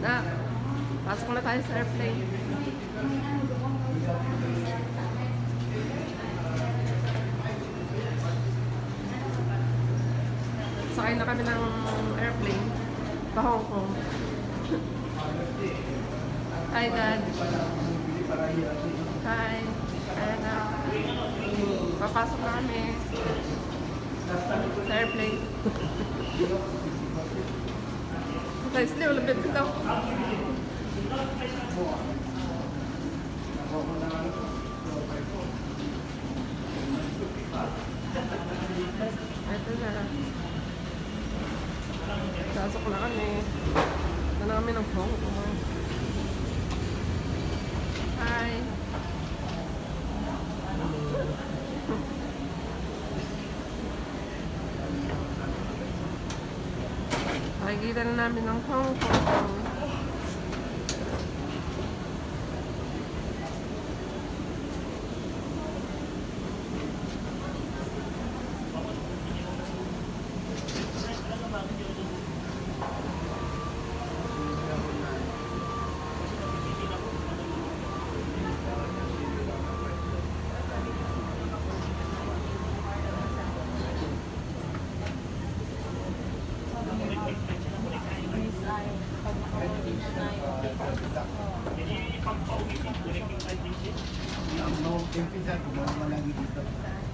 Na, pasok na tayo sa airplane. Sakay na kami ng airplane pa Hong Kong. Hi, Dad. Hi. Ayan na. Papasok na kami sa airplane. Guys, hindi, wala bed daw. Ito na. Pasok na kami. Ito na kami ng Hong Kong. Hi. Nakikita na namin ng Hong Kong.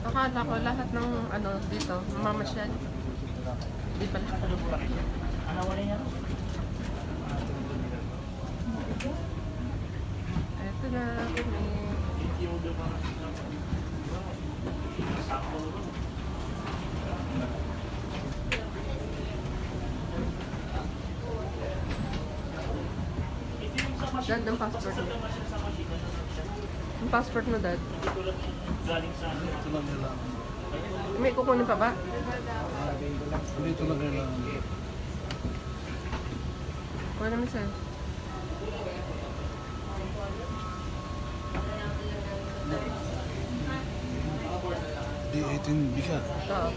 Akala ko lahat ng ano dito, mamasyal. Di pala. Ito na kami. Dad, ang passport mo. Ang passport mo, Dad. May kukunin pa ba? Dito lang kailangan. Kuha namin sa'yo. D18 bika. Oo.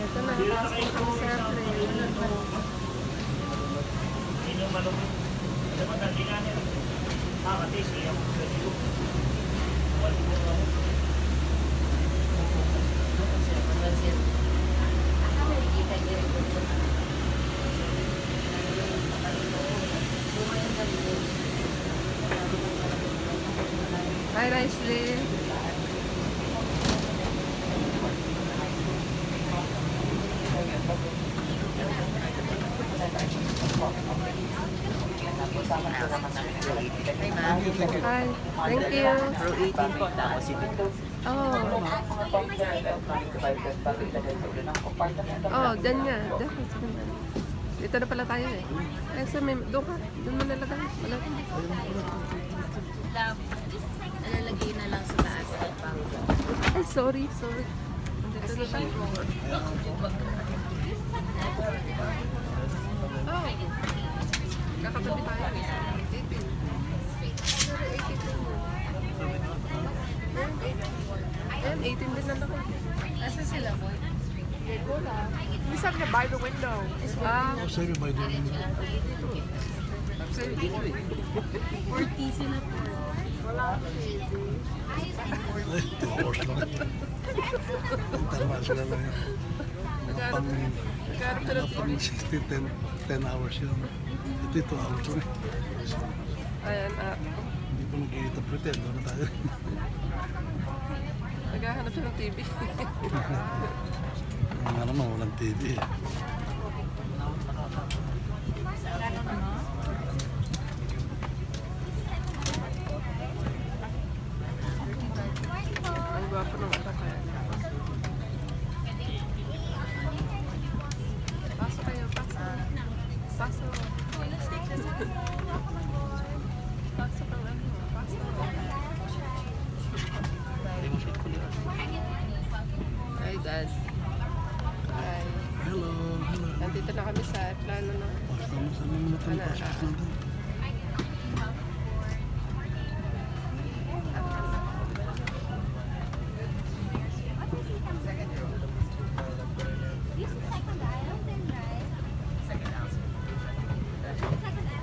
Ito na, pasok kami sa airplane. Hi, Nicely. Hi, thank you. Row 18 po, tapos si Vito. Oh, oh, dyan nga. Dyan. Dito na pala tayo eh. Eh, sa may, doon ka. Doon mo nalagay. Wala ka. Nalalagay na lang sa taas. Ay, sorry. Dito na tayo. Oh. Kakatabi tayo. 18. Sorry, 18 din lang ako. Nasa sila mo? We sat here by the window. Ah, I'll save it by doing it. 40 sila po. Ay, 2 hours lang. Tama sila lang yun. Pang, nagkaroon sila pang 60, 10 hours yun. Ito 2 hours lang. ayan, Hindi po nag-i-interpret. Doon na tayo. naghahanap siya ng TV. Nga naman, walang TV eh. Ang gwapo ng anak kaya. dito na kami sa plano ng Basta mo sa mga matang pasok natin.